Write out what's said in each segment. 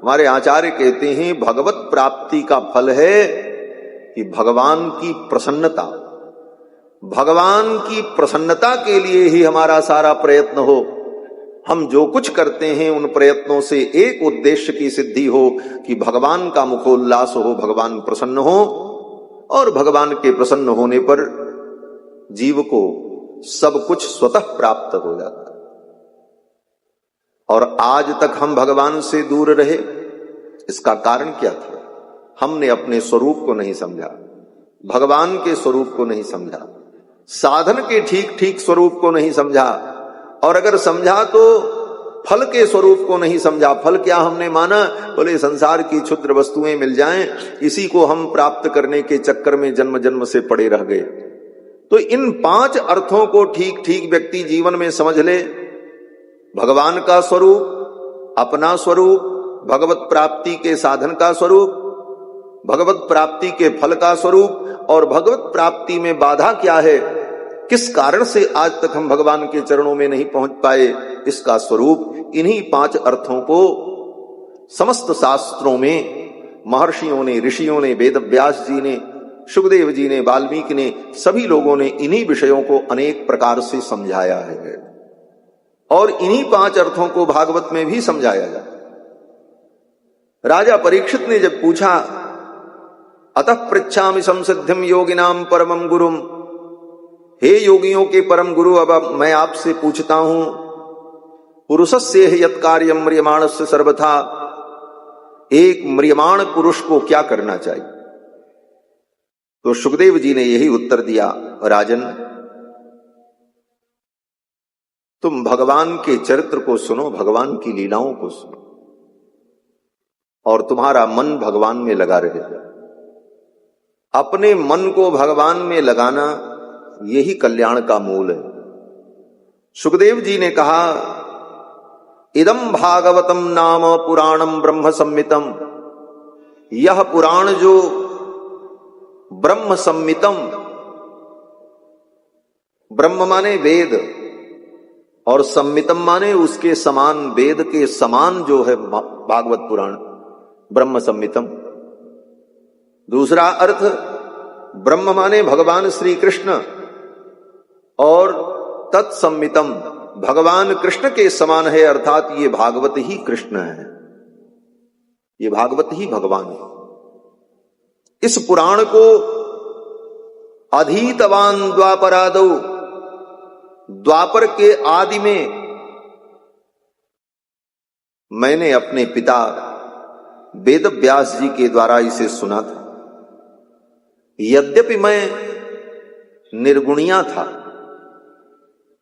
हमारे आचार्य कहते हैं भगवत प्राप्ति का फल है कि भगवान की प्रसन्नता, भगवान की प्रसन्नता के लिए ही हमारा सारा प्रयत्न हो। हम जो कुछ करते हैं उन प्रयत्नों से एक उद्देश्य की सिद्धि हो कि भगवान का मुखोल्लास हो, भगवान प्रसन्न हो, और भगवान के प्रसन्न होने पर जीव को सब कुछ स्वतः प्राप्त हो जाता है। और आज तक हम भगवान से दूर रहे, इसका कारण क्या था? हमने अपने स्वरूप को नहीं समझा, भगवान के स्वरूप को नहीं समझा, साधन के ठीक ठीक स्वरूप को नहीं समझा, और अगर समझा तो फल के स्वरूप को नहीं समझा। फल क्या हमने माना? बोले संसार की क्षुद्र वस्तुएं मिल जाएं, इसी को हम प्राप्त करने के चक्कर में जन्म जन्म से पड़े रह गए। तो इन 5 अर्थों को ठीक ठीक व्यक्ति जीवन में समझ ले, भगवान का स्वरूप, अपना स्वरूप, भगवत प्राप्ति के साधन का स्वरूप, भगवत प्राप्ति के फल का स्वरूप, और भगवत प्राप्ति में बाधा क्या है, किस कारण से आज तक हम भगवान के चरणों में नहीं पहुंच पाए, इसका स्वरूप, इन्हीं 5 अर्थों को समस्त शास्त्रों में महर्षियों ने, ऋषियों ने, वेद व्यास जी ने, सुखदेव जी ने, वाल्मीकि ने, सभी लोगों ने इन्हीं विषयों को अनेक प्रकार से समझाया है, और इन्हीं 5 अर्थों को भागवत में भी समझाया जाता है। राजा परीक्षित ने जब पूछा, अतः पृच्छामि संसिद्धिम योगिनाम परमं गुरुम, हे योगियों के परम गुरु, अब मैं आपसे पूछता हूं, पुरुषस्य यत् कार्यं म्रियमाणस्य सर्वथा, एक म्रियमाण पुरुष को क्या करना चाहिए? तो सुखदेव जी ने यही उत्तर दिया, राजन तुम भगवान के चरित्र को सुनो, भगवान की लीलाओं को सुनो, और तुम्हारा मन भगवान में लगा रहेगा। अपने मन को भगवान में लगाना यही कल्याण का मूल है। सुखदेव जी ने कहा, इदम भागवतम नाम पुराणम ब्रह्म संमितम, यह पुराण जो ब्रह्म संमितम, ब्रह्म माने वेद, और संमितम माने उसके समान, वेद के समान जो है भागवत पुराण, ब्रह्म संमितम। दूसरा अर्थ, ब्रह्म माने भगवान श्री कृष्ण, और तत्संमितम भगवान कृष्ण के समान है, अर्थात ये भागवत ही कृष्ण है, ये भागवत ही भगवान है। इस पुराण को अधीतवान द्वापरादौ, द्वापर के आदि में मैंने अपने पिता वेद व्यास जी के द्वारा इसे सुना था। यद्यपि मैं निर्गुणिया था,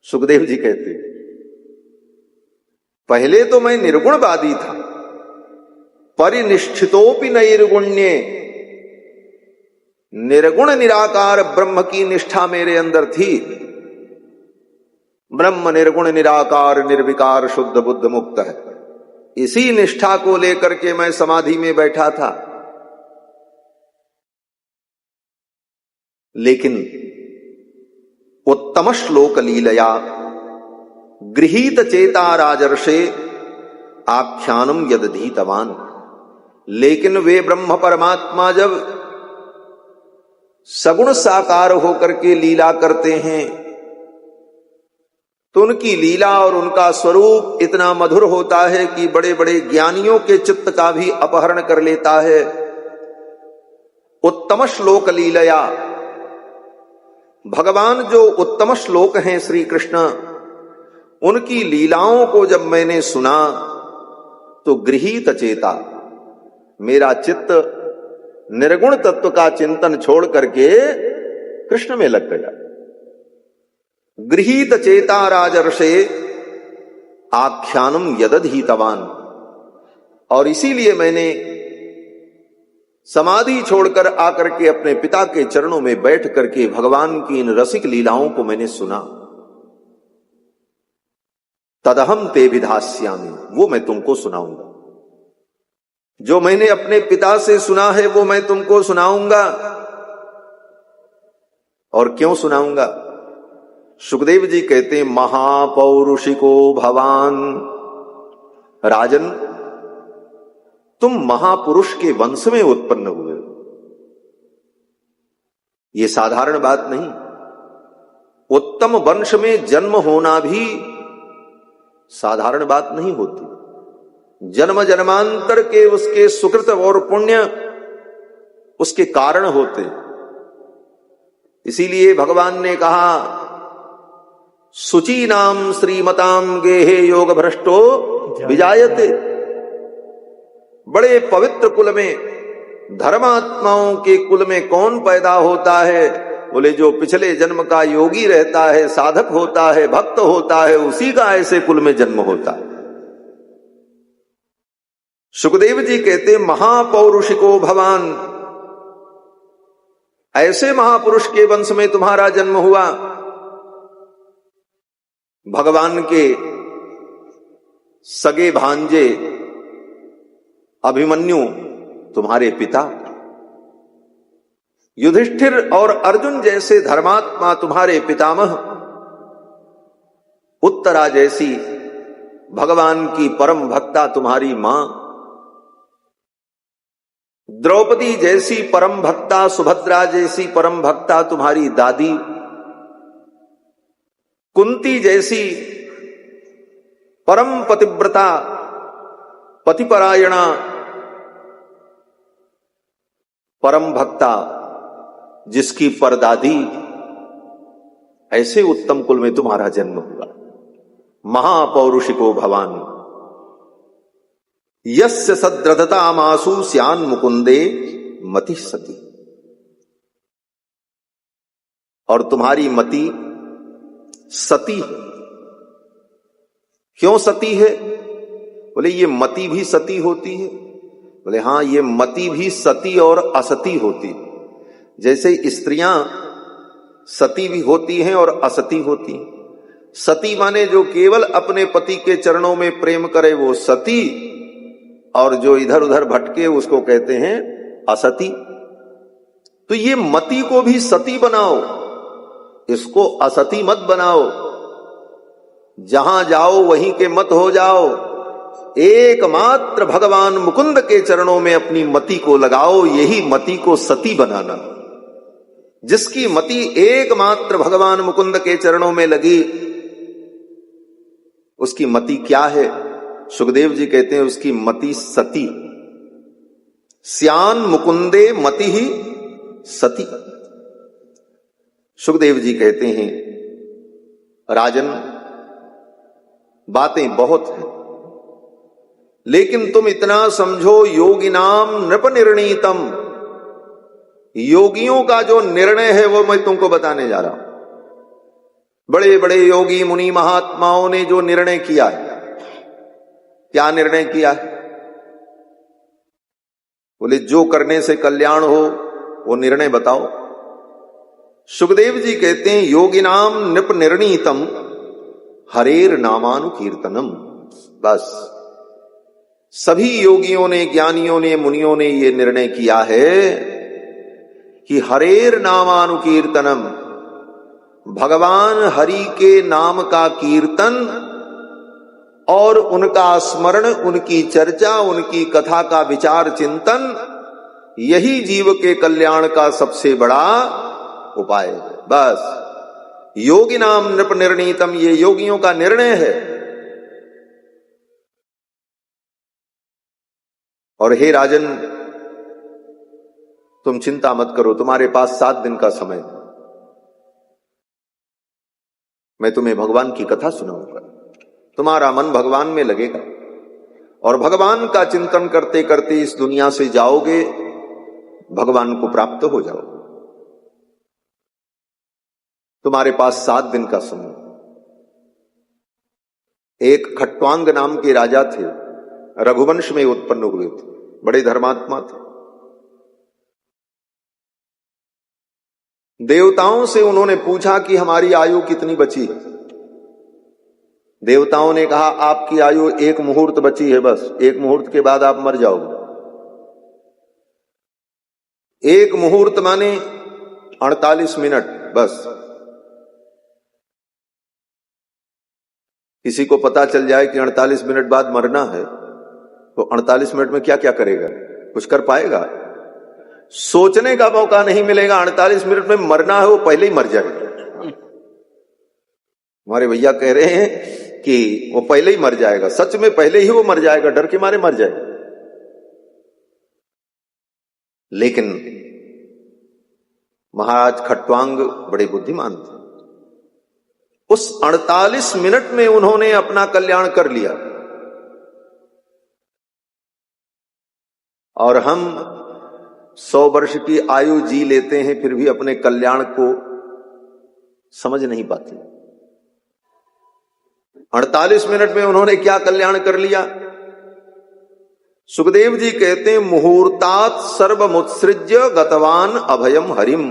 सुखदेव जी कहते, पहले तो मैं निर्गुणवादी था, परिनिष्ठितोपि नैर्गुण्ये, निर्गुण निराकार ब्रह्म की निष्ठा मेरे अंदर थी। ब्रह्म निर्गुण निराकार निर्विकार शुद्ध बुद्ध मुक्त है, इसी निष्ठा को लेकर के मैं समाधि में बैठा था। लेकिन उत्तम श्लोक लीलया गृहीत चेता राजर्षे आख्यानम यदधीतवान, लेकिन वे ब्रह्म परमात्मा जब सगुण साकार होकर के लीला करते हैं तो उनकी लीला और उनका स्वरूप इतना मधुर होता है कि बड़े बड़े ज्ञानियों के चित्त का भी अपहरण कर लेता है। उत्तम श्लोक लीलया, भगवान जो उत्तम श्लोक हैं श्री कृष्ण, उनकी लीलाओं को जब मैंने सुना तो गृहीत चेता, मेरा चित्त निर्गुण तत्व का चिंतन छोड़ करके कृष्ण में लग गया। गृहीत चेता राजर्षे आख्यानम यदधीतवान, और इसीलिए मैंने समाधि छोड़कर आकर के अपने पिता के चरणों में बैठ करके भगवान की इन रसिक लीलाओं को मैंने सुना। तदहम ते विधास्यामि, वो मैं तुमको सुनाऊंगा। जो मैंने अपने पिता से सुना है वो मैं तुमको सुनाऊंगा। और क्यों सुनाऊंगा? सुखदेव जी कहते हैं, महापौरुषिको भवान, राजन तुम महापुरुष के वंश में उत्पन्न हुए। ये साधारण बात नहीं। उत्तम वंश में जन्म होना भी साधारण बात नहीं होती। जन्म जन्मांतर के उसके सुकृत और पुण्य उसके कारण होते। इसीलिए भगवान ने कहा, शुचि नाम श्रीमताम गेहे योग भ्रष्टो विजायते। बड़े पवित्र कुल में, धर्मात्माओं के कुल में कौन पैदा होता है? बोले जो पिछले जन्म का योगी रहता है, साधक होता है, भक्त होता है, उसी का ऐसे कुल में जन्म होता है। सुखदेव जी कहते महापौरुषिको भवान, ऐसे महापुरुष के वंश में तुम्हारा जन्म हुआ। भगवान के सगे भांजे अभिमन्यु तुम्हारे पिता, युधिष्ठिर और अर्जुन जैसे धर्मात्मा तुम्हारे पितामह, उत्तरा जैसी भगवान की परम भक्ता तुम्हारी मां, द्रौपदी जैसी परम भक्ता, सुभद्रा जैसी परम भक्ता तुम्हारी दादी, कुंती जैसी परम पतिव्रता, पतिपरायणा, परम भक्ता जिसकी परदादी, ऐसे उत्तम कुल में तुम्हारा जन्म हुआ। महापौरुषिको भवान, यस्य सद्रदतामासु स्यान मुकुंदे मति सती। और तुम्हारी मति सती है। क्यों सती है? बोले ये मति भी सती होती है। बोले हां, ये मति भी सती और असती होती है। जैसे स्त्रियां सती भी होती हैं और असती होती हैं। सती माने जो केवल अपने पति के चरणों में प्रेम करे वो सती, और जो इधर उधर भटके उसको कहते हैं असती। तो ये मति को भी सती बनाओ, इसको असती मत बनाओ। जहां जाओ वहीं के मत हो जाओ। एकमात्र भगवान मुकुंद के चरणों में अपनी मति को लगाओ, यही मति को सती बनाना। जिसकी मति एकमात्र भगवान मुकुंद के चरणों में लगी, उसकी मति क्या है? सुखदेव जी कहते हैं उसकी मति सती। स्यान मुकुंदे मति ही सती। सुखदेव जी कहते हैं राजन, बातें बहुत हैं, लेकिन तुम इतना समझो, योगिनाम नृप निर्णीतम, योगियों का जो निर्णय है वो मैं तुमको बताने जा रहा हूं। बड़े बड़े योगी मुनि महात्माओं ने जो निर्णय किया है, क्या निर्णय किया है? बोले जो करने से कल्याण हो वो निर्णय बताओ। सुखदेव जी कहते हैं योगिनाम नृप निर्णीतम हरेर नामानुकीर्तनम। बस सभी योगियों ने, ज्ञानियों ने, मुनियों ने ये निर्णय किया है कि हरेर नामानुकीर्तनम, भगवान हरि के नाम का कीर्तन और उनका स्मरण, उनकी चर्चा, उनकी कथा का विचार चिंतन, यही जीव के कल्याण का सबसे बड़ा उपाय है। बस योगी नाम नृप निर्णीतम, ये योगियों का निर्णय है। और हे राजन, तुम चिंता मत करो, तुम्हारे पास 7 दिन का समय है। मैं तुम्हें भगवान की कथा सुनाऊंगा, तुम्हारा मन भगवान में लगेगा और भगवान का चिंतन करते करते इस दुनिया से जाओगे, भगवान को प्राप्त हो जाओगे। तुम्हारे पास 7 दिन का समय। एक खट्वांग नाम के राजा थे, रघुवंश में उत्पन्न हुए थे, बड़े धर्मात्मा थे। देवताओं से उन्होंने पूछा कि हमारी आयु कितनी बची है। देवताओं ने कहा आपकी आयु 1 मुहूर्त बची है, बस 1 मुहूर्त के बाद आप मर जाओगे। 1 मुहूर्त माने 48 मिनट बस। किसी को पता चल जाए कि 48 मिनट बाद मरना है, तो 48 मिनट में क्या क्या करेगा? कुछ कर पाएगा? सोचने का मौका नहीं मिलेगा। 48 मिनट में मरना है वो पहले ही मर जाएगा। हमारे भैया कह रहे हैं कि वो पहले ही मर जाएगा। सच में पहले ही वो मर जाएगा, डर के मारे मर जाएगा। लेकिन महाराज खट्वांग बड़े बुद्धिमान थे। उस 48 मिनट में उन्होंने अपना कल्याण कर लिया। और हम 100 वर्ष की आयु जी लेते हैं, फिर भी अपने कल्याण को समझ नहीं पाते। 48 मिनट में उन्होंने क्या कल्याण कर लिया? सुखदेव जी कहते हैं, मुहूर्तात सर्वमुत्सृज्य गतवान अभयम हरिम।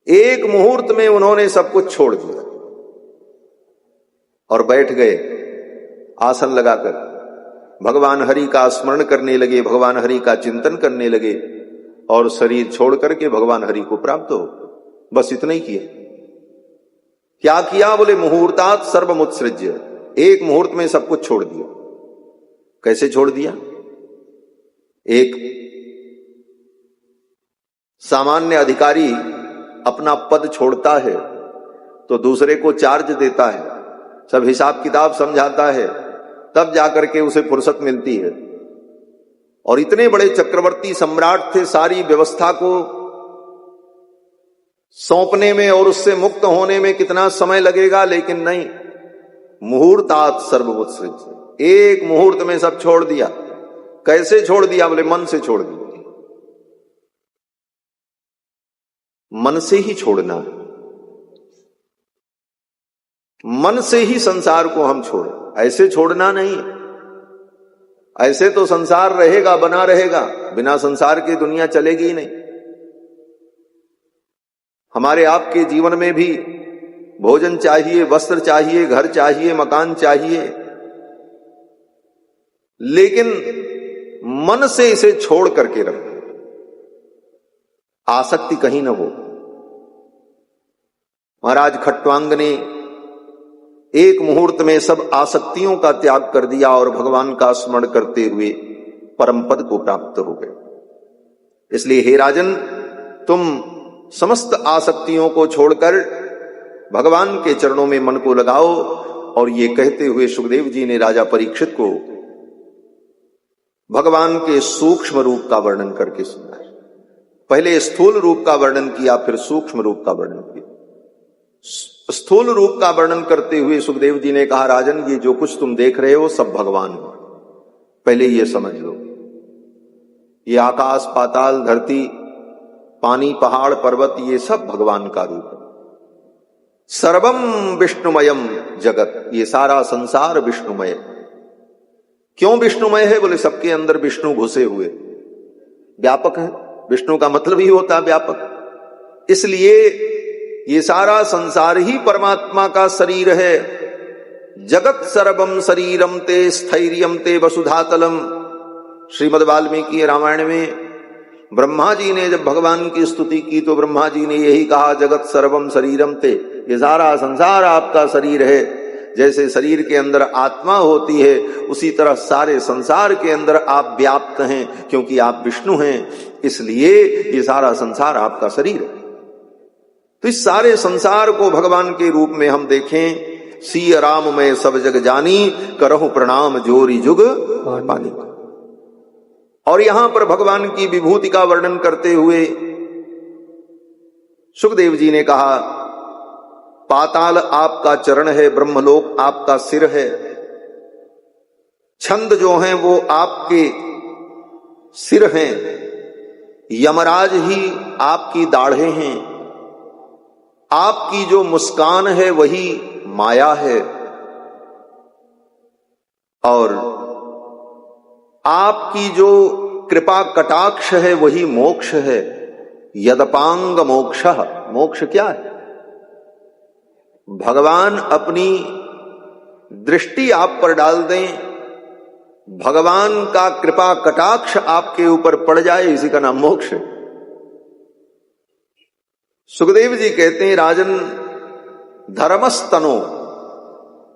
एक मुहूर्त में उन्होंने सब कुछ छोड़ दिया और बैठ गए आसन लगाकर। भगवान हरि का स्मरण करने लगे, भगवान हरि का चिंतन करने लगे और शरीर छोड़ करके भगवान हरि को प्राप्त हो। बस इतना ही किया। क्या किया? बोले मुहूर्तात सर्वमुत्सृज्य। एक मुहूर्त में सब कुछ छोड़ दिया। कैसे छोड़ दिया? एक सामान्य अधिकारी अपना पद छोड़ता है तो दूसरे को चार्ज देता है, सब हिसाब किताब समझाता है, तब जाकर के उसे फुर्सत मिलती है। और इतने बड़े चक्रवर्ती सम्राट थे, सारी व्यवस्था को सौंपने में और उससे मुक्त होने में कितना समय लगेगा, लेकिन नहीं, मुहूर्तात सर्वमुत्सृज्य। एक मुहूर्त में सब छोड़ दिया। कैसे छोड़ दिया? बोले मन से छोड़ दिया। मन से ही छोड़ना है। मन से ही संसार को हम छोड़े, ऐसे छोड़ना नहीं। ऐसे तो संसार रहेगा, बना रहेगा। बिना संसार के दुनिया चलेगी ही नहीं। हमारे आपके जीवन में भी भोजन चाहिए, वस्त्र चाहिए, घर चाहिए, मकान चाहिए, लेकिन मन से इसे छोड़ करके रखो, आसक्ति कहीं न हो। महाराज खट्वांग ने एक मुहूर्त में सब आसक्तियों का त्याग कर दिया और भगवान का स्मरण करते हुए परम पद को प्राप्त हो गए। इसलिए हे राजन, तुम समस्त आसक्तियों को छोड़कर भगवान के चरणों में मन को लगाओ। और ये कहते हुए सुखदेव जी ने राजा परीक्षित को भगवान के सूक्ष्म रूप का वर्णन करके सुनाया। पहले स्थूल रूप का वर्णन किया, फिर सूक्ष्म रूप का वर्णन किया। स्थूल रूप का वर्णन करते हुए सुखदेव जी ने कहा, राजन, ये जो कुछ तुम देख रहे हो सब भगवान है। पहले ये समझ लो, ये आकाश, पाताल, धरती, पानी, पहाड़, पर्वत, ये सब भगवान का रूप है। सर्वम विष्णुमयम जगत, ये सारा संसार विष्णुमय। क्यों विष्णुमय है? बोले सबके अंदर विष्णु घुसे हुए, व्यापक है। विष्णु का मतलब ही होता है व्यापक। इसलिए ये सारा संसार ही परमात्मा का शरीर है। जगत सर्वम शरीरम ते स्थैर्यम ते वसुधातलम। श्रीमद् वाल्मीकि रामायण में ब्रह्मा जी ने जब भगवान की स्तुति की तो ब्रह्मा जी ने यही कहा, जगत सर्वम शरीरम ते, ये सारा संसार आपका शरीर है। जैसे शरीर के अंदर आत्मा होती है, उसी तरह सारे संसार के अंदर आप व्याप्त हैं, क्योंकि आप विष्णु हैं। इसलिए ये सारा संसार आपका शरीर है। तो इस सारे संसार को भगवान के रूप में हम देखें। सिय राम मैं सब जग जानी, करहु प्रणाम जोरी जुग पानी। और यहां पर भगवान की विभूति का वर्णन करते हुए सुखदेव जी ने कहा, पाताल आपका चरण है, ब्रह्मलोक आपका सिर है, छंद जो हैं वो आपके सिर हैं, यमराज ही आपकी दाढ़ें हैं, आपकी जो मुस्कान है वही माया है, और आपकी जो कृपा कटाक्ष है वही मोक्ष है। यदपांग मोक्षः, मोक्ष क्या है? भगवान अपनी दृष्टि आप पर डाल दें, भगवान का कृपा कटाक्ष आपके ऊपर पड़ जाए, इसी का नाम मोक्ष है। सुखदेव जी कहते हैं, राजन, धर्मस्तनो,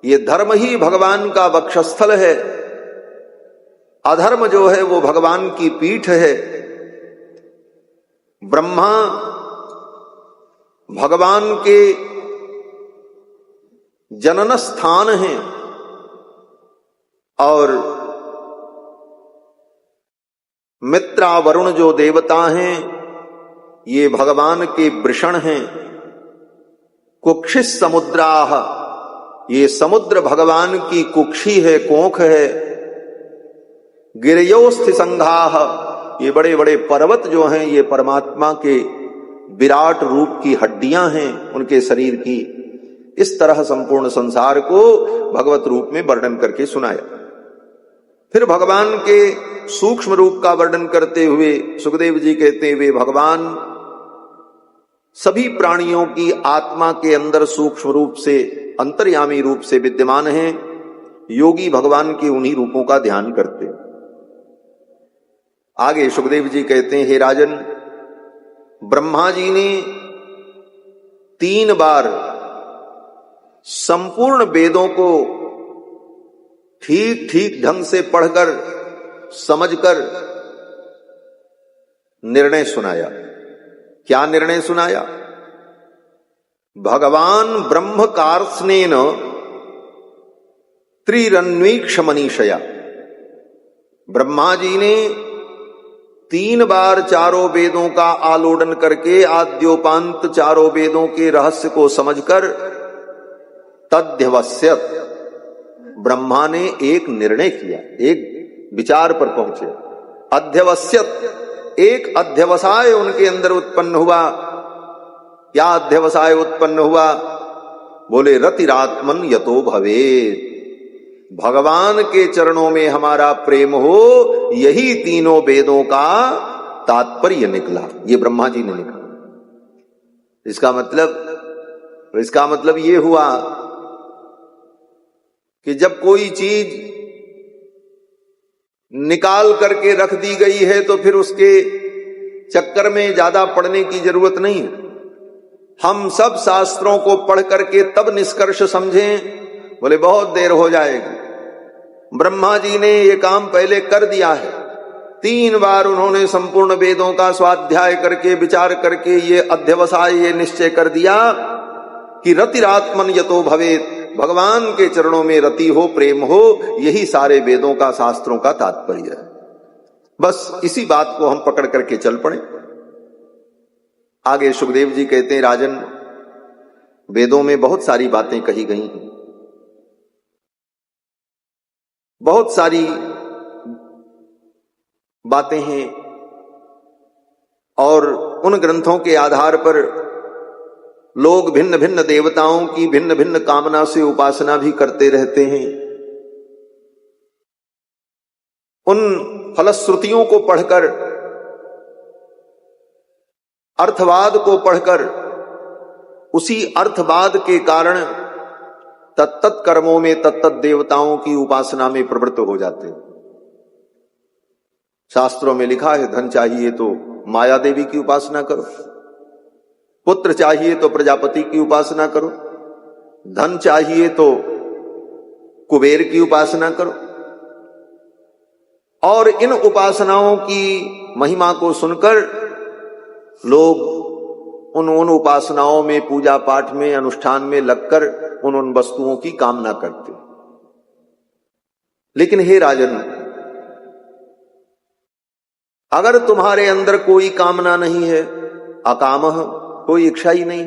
ये धर्म ही भगवान का वक्षस्थल है। अधर्म जो है वो भगवान की पीठ है, ब्रह्मा भगवान के जनन स्थान हैं और मित्रा वरुण जो देवता हैं ये भगवान के वृषण हैं। कुक्षिस समुद्राह, ये समुद्र भगवान की कुक्षी है, कोंख है। गिरयोस्थि संघाह, ये बड़े बड़े पर्वत जो हैं ये परमात्मा के विराट रूप की हड्डियां हैं उनके शरीर की। इस तरह संपूर्ण संसार को भगवत रूप में वर्णन करके सुनाया। फिर भगवान के सूक्ष्म रूप का वर्णन करते हुए सुखदेव जी कहते हुए भगवान सभी प्राणियों की आत्मा के अंदर सूक्ष्म रूप से, अंतर्यामी रूप से विद्यमान हैं। योगी भगवान के उन्हीं रूपों का ध्यान करते। आगे सुखदेव जी कहते हैं, हे राजन, ब्रह्मा जी ने 3 बार संपूर्ण वेदों को ठीक ठीक ढंग से पढ़कर समझकर निर्णय सुनाया। क्या निर्णय सुनाया? भगवान ब्रह्म कार्त्स्नेन त्रिरन्वीक्ष मनीषया, ब्रह्मा जी ने 3 बार चारों वेदों का आलोडन करके आद्योपांत चारों वेदों के रहस्य को समझकर तद्ध्यवस्यत, ब्रह्मा ने एक निर्णय किया, एक विचार पर पहुंचे। अध्यवस्यत, एक अध्यवसाय उनके अंदर उत्पन्न हुआ। क्या अध्यवसाय उत्पन्न हुआ? बोले रतिरात्मन यतो भवेत्, भगवान के चरणों में हमारा प्रेम हो, यही तीनों वेदों का तात्पर्य निकला। ये ब्रह्मा जी ने लिखा। इसका मतलब ये हुआ कि जब कोई चीज निकाल करके रख दी गई है तो फिर उसके चक्कर में ज्यादा पढ़ने की जरूरत नहीं है। हम सब शास्त्रों को पढ़ करके तब निष्कर्ष समझें, बोले बहुत देर हो जाएगी। ब्रह्मा जी ने ये काम पहले कर दिया है। 3 बार उन्होंने संपूर्ण वेदों का स्वाध्याय करके विचार करके ये अध्यवसाय, ये निश्चय कर दिया कि रतिरात्मन यतो भवेत्, भगवान के चरणों में रति हो, प्रेम हो, यही सारे वेदों का, शास्त्रों का तात्पर्य है। बस इसी बात को हम पकड़ करके चल पड़े। आगे सुखदेव जी कहते हैं, राजन, वेदों में बहुत सारी बातें कही गई हैं, बहुत सारी बातें हैं, और उन ग्रंथों के आधार पर लोग भिन्न भिन्न देवताओं की भिन्न भिन्न कामना से उपासना भी करते रहते हैं। उन फलश्रुतियों को पढ़कर, अर्थवाद को पढ़कर, उसी अर्थवाद के कारण तत्त कर्मों में तत्त देवताओं की उपासना में प्रवृत्त हो जाते हैं। शास्त्रों में लिखा है, धन चाहिए तो माया देवी की उपासना करो, पुत्र चाहिए तो प्रजापति की उपासना करो, धन चाहिए तो कुबेर की उपासना करो। और इन उपासनाओं की महिमा को सुनकर लोग उन उपासनाओं में, पूजा पाठ में, अनुष्ठान में लगकर उन वस्तुओं की कामना करते। लेकिन हे राजन, अगर तुम्हारे अंदर कोई कामना नहीं है, अकामः, कोई इच्छा ही नहीं,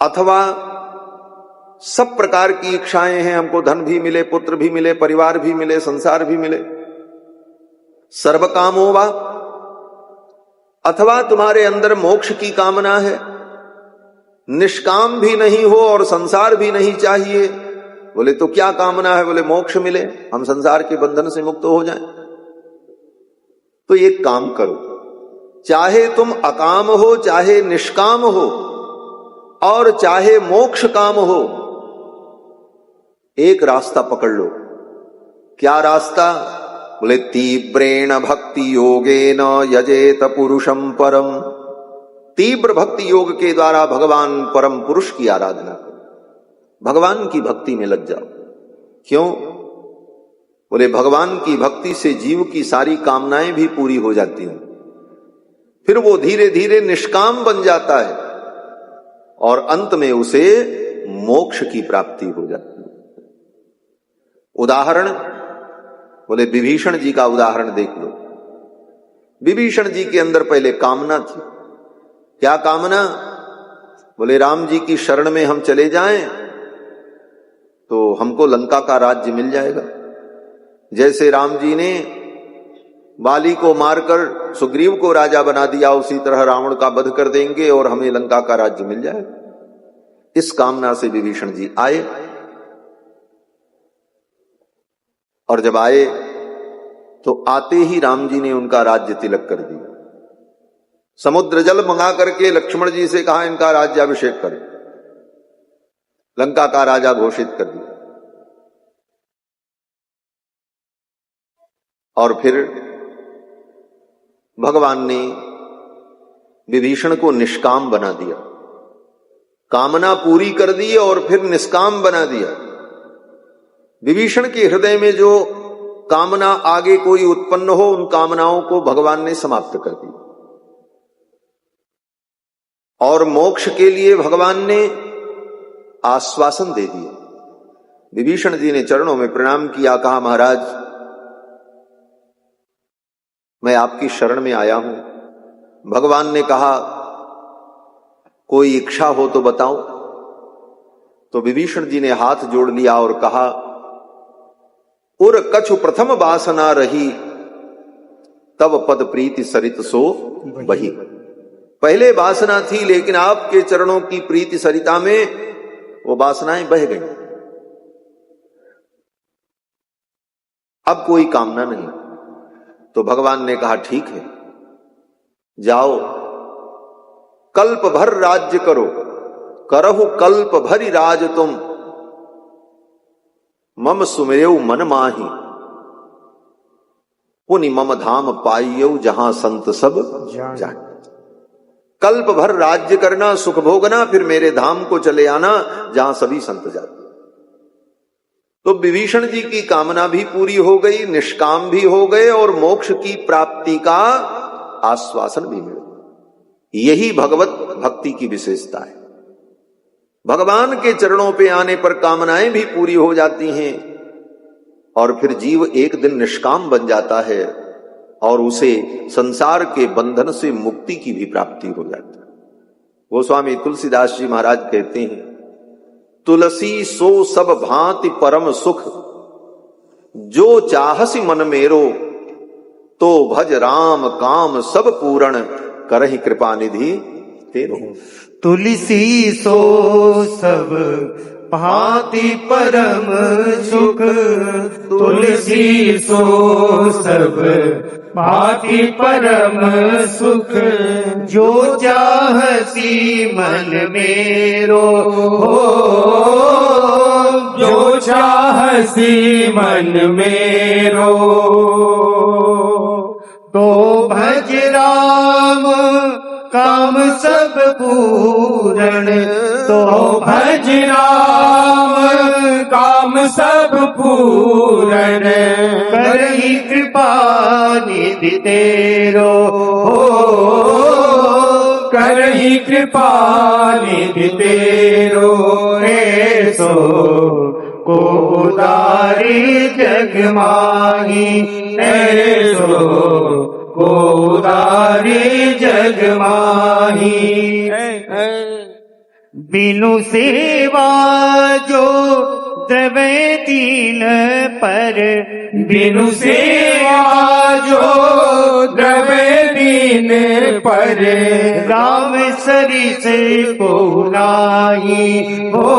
अथवा सब प्रकार की इच्छाएं हैं, हमको धन भी मिले, पुत्र भी मिले, परिवार भी मिले, संसार भी मिले, सर्व कामो वा, अथवा तुम्हारे अंदर मोक्ष की कामना है, निष्काम भी नहीं हो और संसार भी नहीं चाहिए, बोले तो क्या कामना है? बोले मोक्ष मिले, हम संसार के बंधन से मुक्त हो जाएं। तो एक काम करो, चाहे तुम अकाम हो, चाहे निष्काम हो, और चाहे मोक्ष काम हो, एक रास्ता पकड़ लो। क्या रास्ता? बोले तीव्रेण भक्ति योगेन यजेत पुरुषम परम, तीव्र भक्ति योग के द्वारा भगवान परम पुरुष की आराधना करो, भगवान की भक्ति में लग जाओ। क्यों? बोले भगवान की भक्ति से जीव की सारी कामनाएं भी पूरी हो जाती हैं, फिर वो धीरे धीरे निष्काम बन जाता है और अंत में उसे मोक्ष की प्राप्ति हो जाती है। उदाहरण बोले विभीषण जी का उदाहरण देख लो। विभीषण जी के अंदर पहले कामना थी। क्या कामना? बोले राम जी की शरण में हम चले जाएं तो हमको लंका का राज्य मिल जाएगा। जैसे राम जी ने बाली को मारकर सुग्रीव को राजा बना दिया, उसी तरह रावण का वध कर देंगे और हमें लंका का राज्य मिल जाएगा। इस कामना से विभीषण जी आए, और जब आए तो आते ही राम जी ने उनका राज्य तिलक कर दिया। समुद्र जल मंगा करके लक्ष्मण जी से कहा इनका राज्याभिषेक करें, लंका का राजा घोषित कर दिया। और फिर भगवान ने विभीषण को निष्काम बना दिया, कामना पूरी कर दी और फिर निष्काम बना दिया। विभीषण के हृदय में जो कामना आगे कोई उत्पन्न हो, उन कामनाओं को भगवान ने समाप्त कर दिया। और मोक्ष के लिए भगवान ने आश्वासन दे दिया। विभीषण जी ने चरणों में प्रणाम किया, कहा महाराज मैं आपकी शरण में आया हूं। भगवान ने कहा कोई इच्छा हो तो बताओ। तो विभीषण जी ने हाथ जोड़ लिया और कहा उर कछु प्रथम वासना रही, तब पद प्रीति सरित सो बही। पहले वासना थी, लेकिन आपके चरणों की प्रीति सरिता में वो वासनाएं बह गई। अब कोई कामना नहीं। तो भगवान ने कहा ठीक है, जाओ कल्प भर राज्य करो, करहु कल्प भरी राज तुम, मम सुमेरु मन माही, पुनि मम धाम पाइयो जहां संत सब जाए। कल्प भर राज्य करना, सुख भोगना, फिर मेरे धाम को चले आना जहां सभी संत जाते। तो विभीषण जी की कामना भी पूरी हो गई, निष्काम भी हो गए और मोक्ष की प्राप्ति का आश्वासन भी मिल गया। यही भगवत भक्ति की विशेषता है। भगवान के चरणों पे आने पर कामनाएं भी पूरी हो जाती हैं और फिर जीव एक दिन निष्काम बन जाता है और उसे संसार के बंधन से मुक्ति की भी प्राप्ति हो जाती है। गोस्वामी तुलसीदास जी महाराज कहते हैं तुलसी सो सब भांति परम सुख, जो चाहसी मन मेरो, तो भज राम काम सब पूर्ण, करहि कृपा निधि तेरो। तुलसी सो सब भांति परम सुख, तुलसी सो सब भांति परम सुख, जो चाहसी मन मेरो हो, जो चाहसी मन मेरो, तो भज राम काम सब पूरण, तो भज राम काम सब पूरण, करहि कृपा निधि तेरो हो, करहि कृपा निधि तेरो। ऐसो को उदारी जग माही, ऐसो को उदारी जग माही। बिनु सेवा जो द्रवे दीन पर, बिनु सेवा जो द्रवे दीन पर, राम सरिस को नाही हो,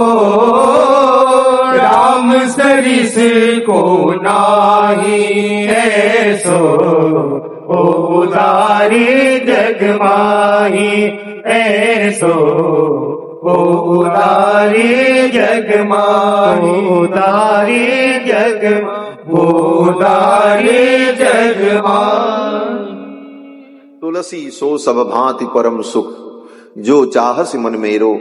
राम सरिस को नाही। ऐसो उदारी जग माही, ऐसो उदारी जग माही, उदारी जग, उदारी जग माही। तुलसी सो सब भांति परम सुख, जो चाहस मन मेरो,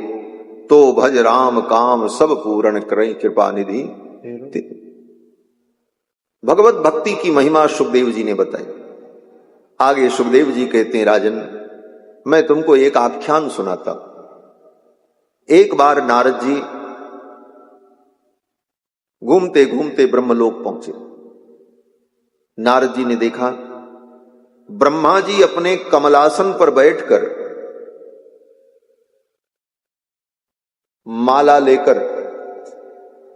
तो भज राम काम सब पूर्ण, करहि कृपा निधि। भगवत भक्ति की महिमा सुखदेव जी ने बताई। आगे सुखदेव जी कहते हैं, राजन मैं तुमको एक आख्यान सुनाता। एक बार नारद जी घूमते घूमते ब्रह्मलोक पहुंचे। नारद जी ने देखा ब्रह्मा जी अपने कमलासन पर बैठकर माला लेकर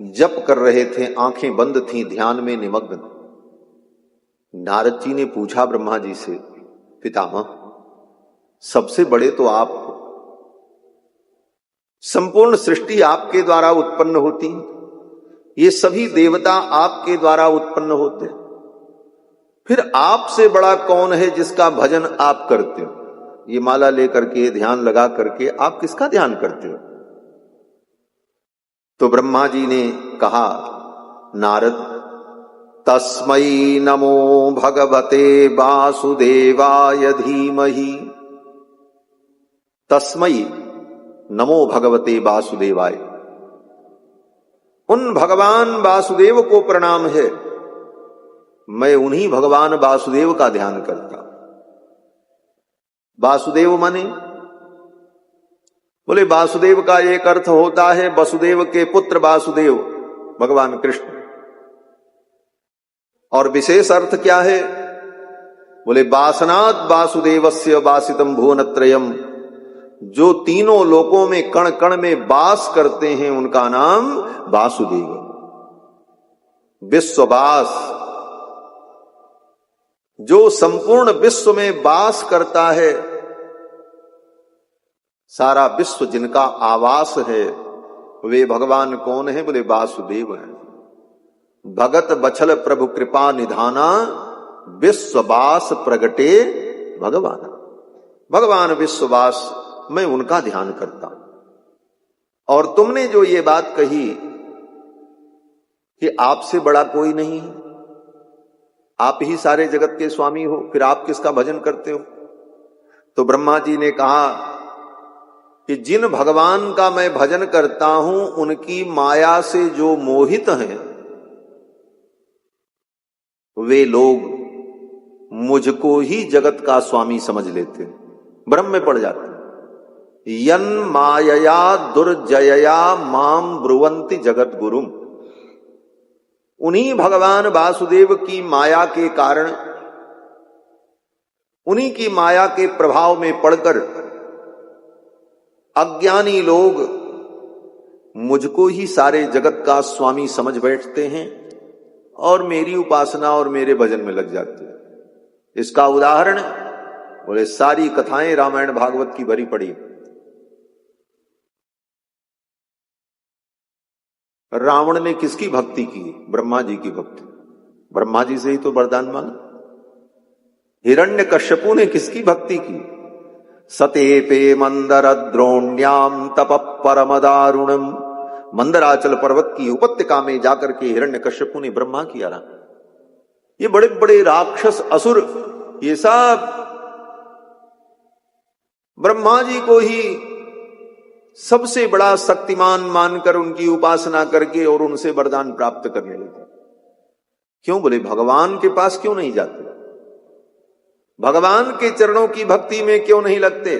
जप कर रहे थे, आंखें बंद थीं, ध्यान में निमग्न। नारद जी ने पूछा ब्रह्मा जी से, पितामह सबसे बड़े तो आप, संपूर्ण सृष्टि आपके द्वारा उत्पन्न होती, ये सभी देवता आपके द्वारा उत्पन्न होते, फिर आपसे बड़ा कौन है जिसका भजन आप करते हो? ये माला लेकर के, ध्यान लगा करके आप किसका ध्यान करते हो? तो ब्रह्मा जी ने कहा, नारद तस्मै नमो भगवते वासुदेवाय धीमहि। तस्मै नमो भगवते वासुदेवाय, उन भगवान वासुदेव को प्रणाम है, मैं उन्हीं भगवान वासुदेव का ध्यान करता। वासुदेव माने, बोले वासुदेव का एक अर्थ होता है वसुदेव के पुत्र वासुदेव भगवान कृष्ण, और विशेष अर्थ क्या है? बोले वासनात् वासुदेवस्य वासितम भुवनत्रयम्, जो तीनों लोकों में कण कण में वास करते हैं उनका नाम वासुदेव। विश्ववास, जो संपूर्ण विश्व में वास करता है, सारा विश्व जिनका आवास है, वे भगवान कौन है? बोले वासुदेव है। भगत बछल प्रभु कृपा निधाना, विश्ववास प्रगटे भगवान। भगवान विश्ववास, मैं उनका ध्यान करता हूं। और तुमने जो ये बात कही कि आपसे बड़ा कोई नहीं है, आप ही सारे जगत के स्वामी हो, फिर आप किसका भजन करते हो? तो ब्रह्मा जी ने कहा कि जिन भगवान का मैं भजन करता हूं, उनकी माया से जो मोहित हैं, वे लोग मुझको ही जगत का स्वामी समझ लेते हैं, भ्रम में पड़ जाते हैं। यन मायया दुर्जयया माम ब्रुवंति जगत गुरुम, उन्हीं भगवान वासुदेव की माया के कारण, उन्हीं की माया के प्रभाव में पड़कर अज्ञानी लोग मुझको ही सारे जगत का स्वामी समझ बैठते हैं और मेरी उपासना और मेरे भजन में लग जाते हैं। इसका उदाहरण, बोले सारी कथाएं रामायण भागवत की भरी पड़ी। रावण ने किसकी भक्ति की? ब्रह्मा जी की भक्ति। ब्रह्मा जी से ही तो वरदान मांगा। हिरण्यकश्यपु ने किसकी भक्ति की? सतेपे मंदर द्रोण्याम तप परम दारुणम, मंदराचल पर्वत की उपत्यका में जाकर के हिरण्यकश्यपु ने ब्रह्मा की आराधना। ये बड़े बड़े राक्षस असुर, ये सब ब्रह्मा जी को ही सबसे बड़ा शक्तिमान मानकर उनकी उपासना करके और उनसे वरदान प्राप्त करने लगे। क्यों? बोले भगवान के पास क्यों नहीं जाते? भगवान के चरणों की भक्ति में क्यों नहीं लगते?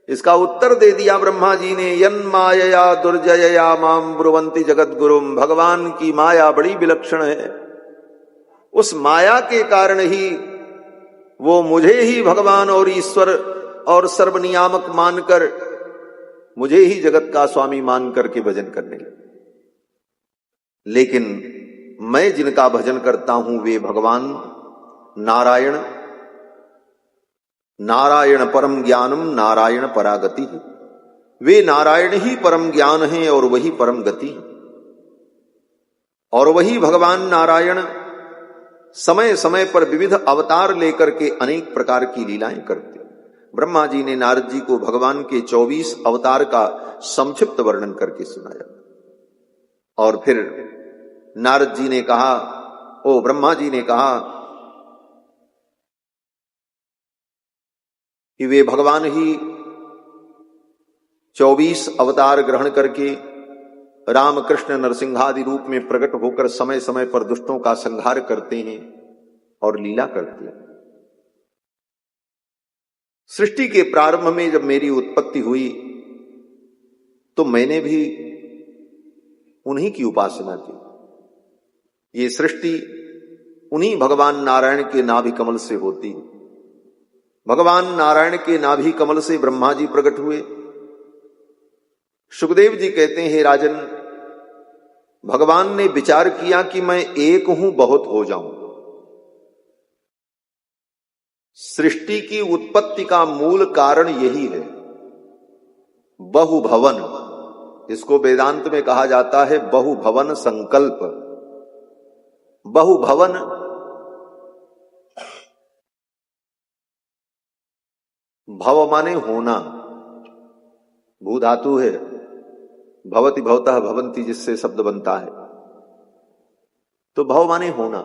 इसका उत्तर दे दिया ब्रह्मा जी ने, यन मायया दुर्जयया माम ब्रुवंति जगत गुरुम। भगवान की माया बड़ी विलक्षण है, उस माया के कारण ही वो मुझे ही भगवान और ईश्वर और सर्वनियामक मानकर, मुझे ही जगत का स्वामी मान करके भजन करने लगे। लेकिन मैं जिनका भजन करता हूं वे भगवान नारायण, नारायण परम ज्ञानम नारायण परागति। वे नारायण ही परम ज्ञान हैं और वही परम गति है। और वही भगवान नारायण समय समय पर विविध अवतार लेकर के अनेक प्रकार की लीलाएं करते। ब्रह्मा जी ने नारद जी को भगवान के 24 अवतार का संक्षिप्त वर्णन करके सुनाया। और फिर नारद जी ने कहा, ब्रह्मा जी ने कहा कि वे भगवान ही 24 अवतार ग्रहण करके रामकृष्ण नरसिंहादि रूप में प्रकट होकर समय समय पर दुष्टों का संहार करते हैं और लीला करते हैं। सृष्टि के प्रारंभ में जब मेरी उत्पत्ति हुई तो मैंने भी उन्हीं की उपासना की। ये सृष्टि उन्हीं भगवान नारायण के नाभि कमल से होती है। भगवान नारायण के नाभि कमल से ब्रह्मा जी प्रकट हुए। सुखदेव जी कहते हैं, हे राजन, भगवान ने विचार किया कि मैं एक हूं, बहुत हो जाऊं। सृष्टि की उत्पत्ति का मूल कारण यही है, बहुभवन। इसको वेदांत में कहा जाता है बहुभवन संकल्प। बहुभवन भव माने होना, भू धातु है, भवति भवतः भवंती जिससे शब्द बनता है, तो भव माने होना।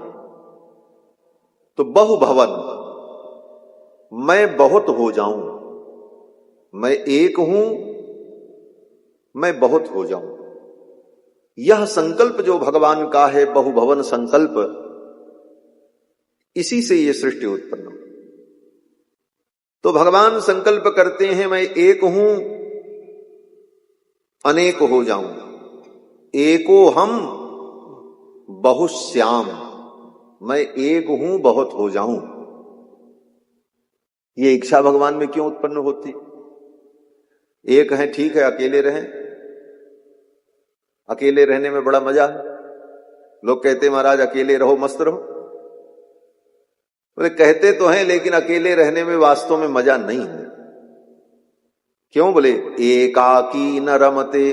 तो बहुभवन, मैं बहुत हो जाऊं, मैं एक हूं, मैं बहुत हो जाऊं। यह संकल्प जो भगवान का है, बहुभवन संकल्प, इसी से यह सृष्टि उत्पन्न हो। तो भगवान संकल्प करते हैं, मैं एक हूं, अनेक हो जाऊं। एको हम बहुश्याम, मैं एक हूं, बहुत हो जाऊं। ये इच्छा भगवान में क्यों उत्पन्न होती? एक है, ठीक है, अकेले रहें, अकेले रहने में बड़ा मजा है। लोग कहते महाराज अकेले रहो, मस्त रहो। बोले कहते तो हैं, लेकिन अकेले रहने में वास्तव में मजा नहीं है। क्यों? बोले एकाकी न रमते,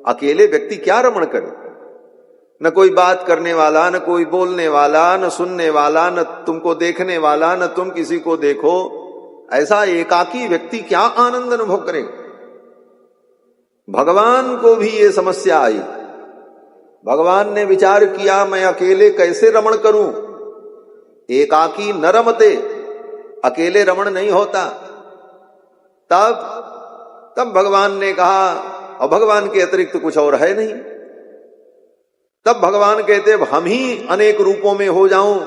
अकेले व्यक्ति क्या रमण करे? न कोई बात करने वाला, न कोई बोलने वाला, न सुनने वाला, न तुमको देखने वाला, न तुम किसी को देखो। ऐसा एकाकी व्यक्ति क्या आनंद अनुभव करेगा? भगवान को भी ये समस्या आई। भगवान ने विचार किया, मैं अकेले कैसे रमण करूं? एकाकी न रमते, अकेले रमण नहीं होता। तब भगवान ने कहा, और भगवान के अतिरिक्त तो कुछ और है नहीं। तब भगवान कहते अब हम ही अनेक रूपों में हो जाऊं,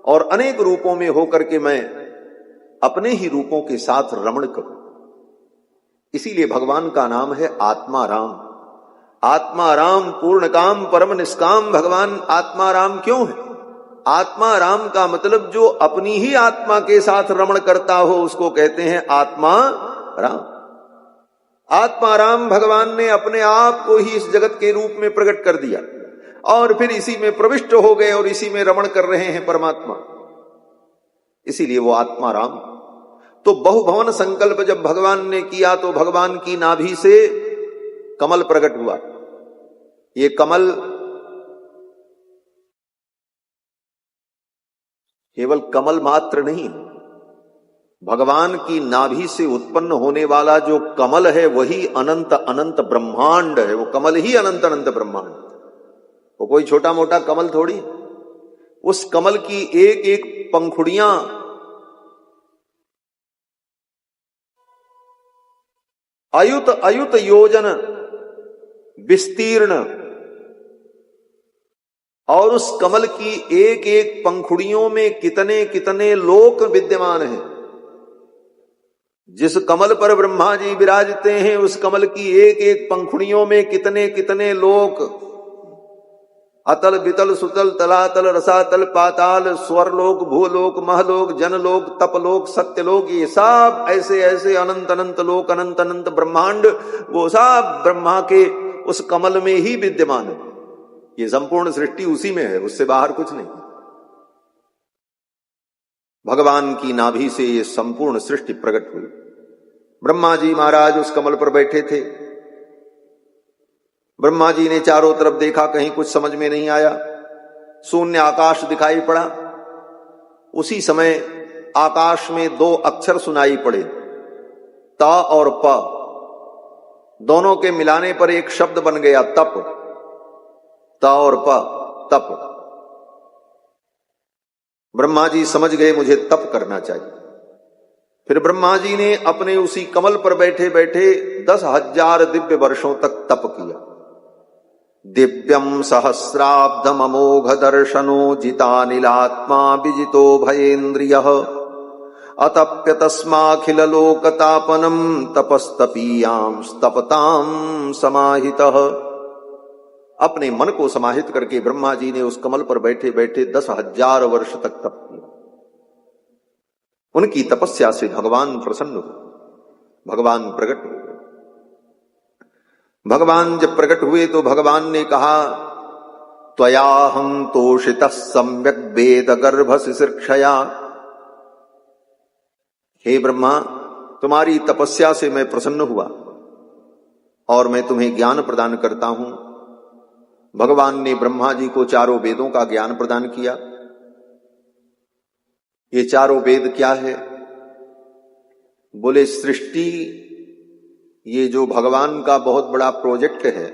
और अनेक रूपों में होकर के मैं अपने ही रूपों के साथ रमण करूं। इसीलिए भगवान का नाम है आत्माराम। आत्माराम पूर्ण काम परम निष्काम। भगवान आत्माराम क्यों है? आत्माराम का मतलब जो अपनी ही आत्मा के साथ रमण करता हो, उसको कहते हैं आत्मा राम। आत्माराम भगवान ने अपने आप को ही इस जगत के रूप में प्रकट कर दिया, और फिर इसी में प्रविष्ट हो गए और इसी में रमण कर रहे हैं परमात्मा। इसीलिए वो आत्माराम। तो बहुभवन संकल्प जब भगवान ने किया तो भगवान की नाभि से कमल प्रकट हुआ। ये कमल केवल कमल मात्र नहीं, भगवान की नाभि से उत्पन्न होने वाला जो कमल है वही अनंत अनंत ब्रह्मांड है। वो कमल ही अनंत अनंत ब्रह्मांड, वो कोई छोटा मोटा कमल थोड़ी। उस कमल की एक एक पंखुड़ियां अयुत अयुत योजन विस्तीर्ण, और उस कमल की एक एक पंखुड़ियों में कितने कितने लोक विद्यमान हैं। जिस कमल पर ब्रह्मा जी विराजते हैं, उस कमल की एक एक पंखुड़ियों में कितने कितने लोक, अतल वितल सुतल तलातल रसातल पाताल, स्वरलोक भूलोक महलोक जनलोक तपलोक सत्यलोक, ये सब ऐसे ऐसे अनंत अनंत लोक अनंत अनंत ब्रह्मांड, वो सब ब्रह्मा के उस कमल में ही विद्यमान है। ये संपूर्ण सृष्टि उसी में है, उससे बाहर कुछ नहीं। भगवान की नाभि से ये संपूर्ण सृष्टि प्रकट हुई। ब्रह्मा जी महाराज उस कमल पर बैठे थे। ब्रह्मा जी ने चारों तरफ देखा, कहीं कुछ समझ में नहीं आया। शून्य आकाश दिखाई पड़ा। उसी समय आकाश में दो अक्षर सुनाई पड़े, त और प। दोनों के मिलाने पर एक शब्द बन गया, तप। त और प, तप। ब्रह्मा जी समझ गए मुझे तप करना चाहिए। फिर ब्रह्मा जी ने अपने उसी कमल पर बैठे बैठे 10,000 दिव्य वर्षों तक तप किया। दिव्यम सहस्राब्दम अमोघ दर्शनो जितानिलात्मा विजितो भयेन्द्रियः अतप्य तस्माखिल लोकतापनम तपस्तपीयां तपतां समाहितः। अपने मन को समाहित करके ब्रह्मा जी ने उस कमल पर बैठे बैठे 10,000 वर्ष तक तप किया। उनकी तपस्या से भगवान प्रसन्न हुए, भगवान प्रकट हुए। भगवान जब प्रकट हुए तो भगवान ने कहा, त्वयाहं तोषितः सम्यक् वेद गर्भ शिशिक्षया। हे ब्रह्मा, तुम्हारी तपस्या से मैं प्रसन्न हुआ और मैं तुम्हें ज्ञान प्रदान करता हूं। भगवान ने ब्रह्मा जी को चारों वेदों का ज्ञान प्रदान किया। ये चारों वेद क्या है? बोले सृष्टि, ये जो भगवान का बहुत बड़ा प्रोजेक्ट है,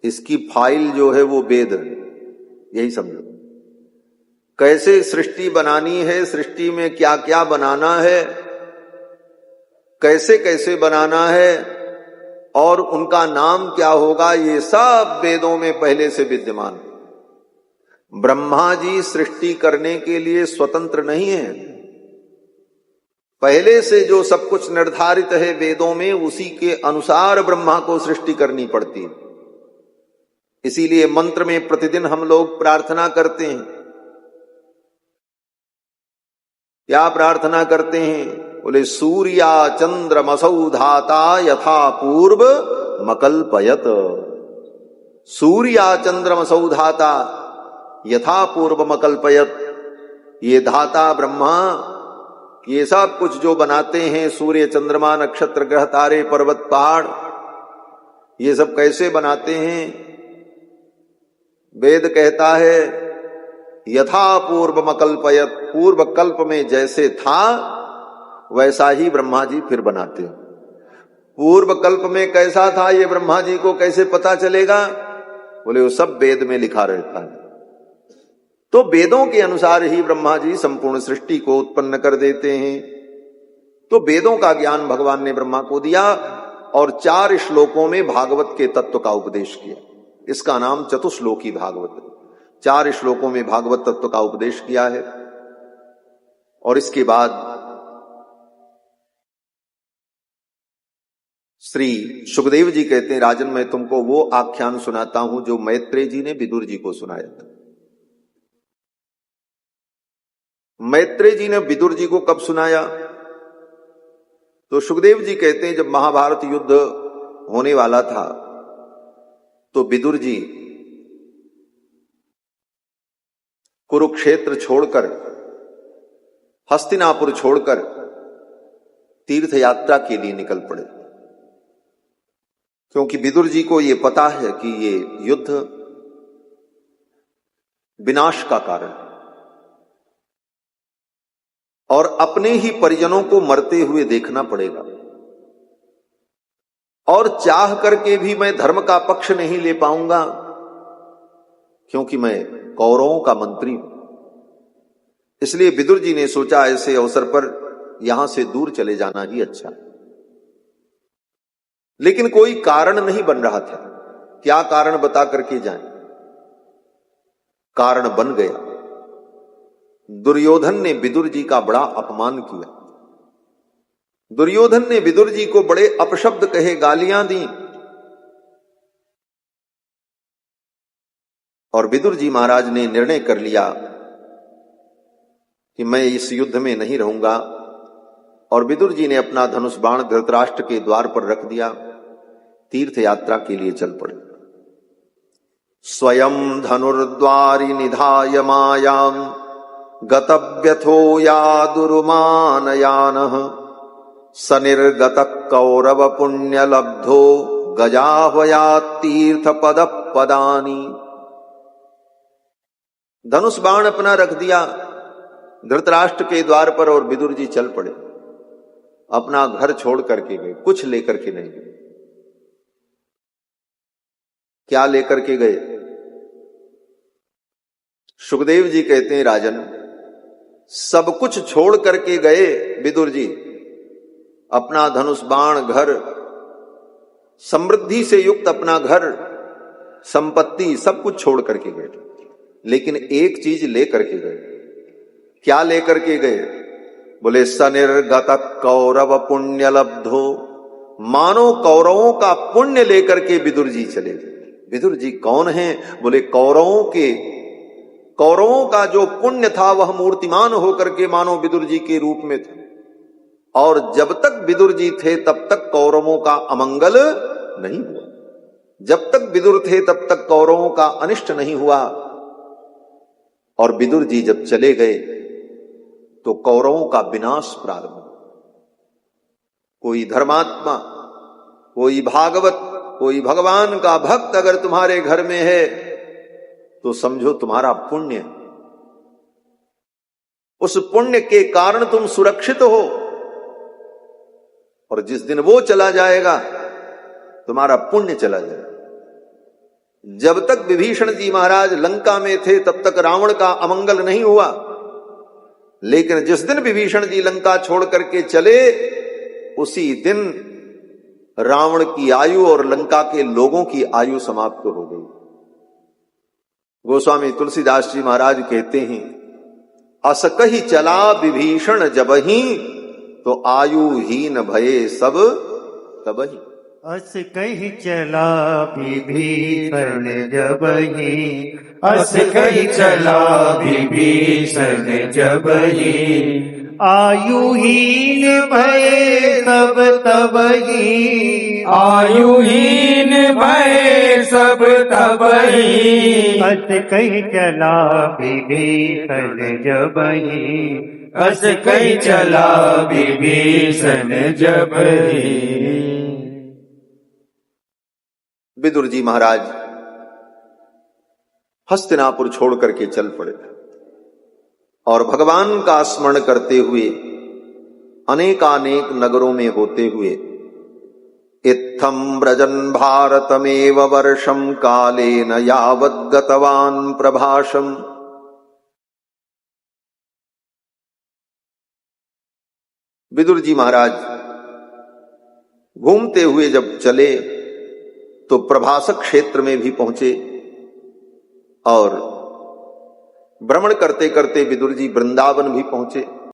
इसकी फाइल जो है वो वेद, यही समझो। कैसे सृष्टि बनानी है, सृष्टि में क्या क्या बनाना है, कैसे कैसे बनाना है और उनका नाम क्या होगा, ये सब वेदों में पहले से विद्यमान है। ब्रह्मा जी सृष्टि करने के लिए स्वतंत्र नहीं है, पहले से जो सब कुछ निर्धारित है वेदों में, उसी के अनुसार ब्रह्मा को सृष्टि करनी पड़ती है। इसीलिए मंत्र में प्रतिदिन हम लोग प्रार्थना करते हैं। क्या प्रार्थना करते हैं? बोले सूर्या चंद्रमसौ धाता यथा पूर्व मकल्पयत। सूर्या चंद्रमसौ धाता यथा पूर्व मकल्पयत। ये धाता ब्रह्मा ये सब कुछ जो बनाते हैं, सूर्य चंद्रमा नक्षत्र ग्रह तारे पर्वत पहाड़, ये सब कैसे बनाते हैं? वेद कहता है यथा पूर्व मकल्पयत, पूर्व कल्प में जैसे था वैसा ही ब्रह्मा जी फिर बनाते हैं। पूर्व कल्प में कैसा था ये ब्रह्मा जी को कैसे पता चलेगा? बोले वो सब वेद में लिखा रहता है। तो वेदों के अनुसार ही ब्रह्मा जी संपूर्ण सृष्टि को उत्पन्न कर देते हैं। तो वेदों का ज्ञान भगवान ने ब्रह्मा को दिया और 4 श्लोकों में भागवत के तत्व का उपदेश किया। इसका नाम चतुश्लोकी भागवत है। 4 श्लोकों में भागवत तत्व का उपदेश किया है। और इसके बाद श्री सुखदेव जी कहते हैं, राजन मैं तुमको वो आख्यान सुनाता हूं जो मैत्रेय जी ने विदुर जी को सुनाया था। मैत्रेय जी ने विदुर जी को कब सुनाया? तो सुखदेव जी कहते हैं जब महाभारत युद्ध होने वाला था तो विदुर जी कुरुक्षेत्र छोड़कर, हस्तिनापुर छोड़कर तीर्थ यात्रा के लिए निकल पड़े, क्योंकि विदुर जी को यह पता है कि ये युद्ध विनाश का कारण है और अपने ही परिजनों को मरते हुए देखना पड़ेगा, और चाह करके भी मैं धर्म का पक्ष नहीं ले पाऊंगा क्योंकि मैं कौरवों का मंत्री हूं। इसलिए विदुर जी ने सोचा ऐसे अवसर पर यहां से दूर चले जाना ही अच्छा। लेकिन कोई कारण नहीं बन रहा था। क्या कारण बता करके जाएं? कारण बन गया। दुर्योधन ने विदुर जी का बड़ा अपमान किया। दुर्योधन ने विदुर जी को बड़े अपशब्द कहे, गालियां दी, और विदुर जी महाराज ने निर्णय कर लिया कि मैं इस युद्ध में नहीं रहूंगा। और विदुर जी ने अपना धनुष बाण धृतराष्ट्र के द्वार पर रख दिया, तीर्थ यात्रा के लिए चल पड़े। स्वयं धनुर्द्वारि निधाय मायां गतव्यथो यादुरुमानयानः सनिर्गत कौरव पुण्य लब्धो गजाह्वयात् तीर्थ पद पदानी। धनुष बाण अपना रख दिया धृतराष्ट्र के द्वार पर और विदुर जी चल पड़े। अपना घर छोड़ करके गए, कुछ लेकर के नहीं गए। क्या लेकर के गए? सुखदेव जी कहते हैं, राजन सब कुछ छोड़ करके गए विदुर जी। अपना धनुष बाण, घर, समृद्धि से युक्त अपना घर, संपत्ति सब कुछ छोड़ करके गए, लेकिन एक चीज ले करके गए। क्या ले करके गए? बोले सनिर्गत कौरव पुण्य लब्धो, मानो कौरवों का पुण्य लेकर के विदुर जी चले गए। विदुर जी कौन हैं? बोले कौरवों का जो पुण्य था वह मूर्तिमान होकर के मानो विदुर जी के रूप में था, और जब तक विदुर जी थे तब तक कौरवों का अमंगल नहीं हुआ। जब तक विदुर थे तब तक कौरवों का अनिष्ट नहीं हुआ, और विदुर जी जब चले गए तो कौरवों का विनाश प्रारंभ हुआ। कोई धर्मात्मा, कोई भागवत, कोई भगवान का भक्त अगर तुम्हारे घर में है तो समझो तुम्हारा पुण्य, उस पुण्य के कारण तुम सुरक्षित हो, और जिस दिन वो चला जाएगा तुम्हारा पुण्य चला जाएगा। जब तक विभीषण जी महाराज लंका में थे तब तक रावण का अमंगल नहीं हुआ, लेकिन जिस दिन विभीषण जी लंका छोड़ करके चले उसी दिन रावण की आयु और लंका के लोगों की आयु समाप्त हो गई। गोस्वामी तुलसीदास जी महाराज कहते हैं, अस कही चला विभीषण जबहि, तो आयुहीन भये सब तबहि। अस कही चला विभीषण जबहि, अस कही चला विभीषण जबहि, आयुहीन भये सब तबहि, आयुहीन भये सब तबहि। अस कही चला विभीषण जबहि, अस कही चला विभीषण जबहि। विदुर जी महाराज हस्तिनापुर छोड़ करके चल पड़े और भगवान का स्मरण करते हुए अनेकानेक नगरों में होते हुए इत्थम व्रजन भारतमेव वर्षम कालेन यावत् गतवान् प्रभाषम। विदुर जी महाराज घूमते हुए जब चले तो प्रभासक क्षेत्र में भी पहुंचे, और भ्रमण करते करते विदुर जी वृंदावन भी पहुंचे।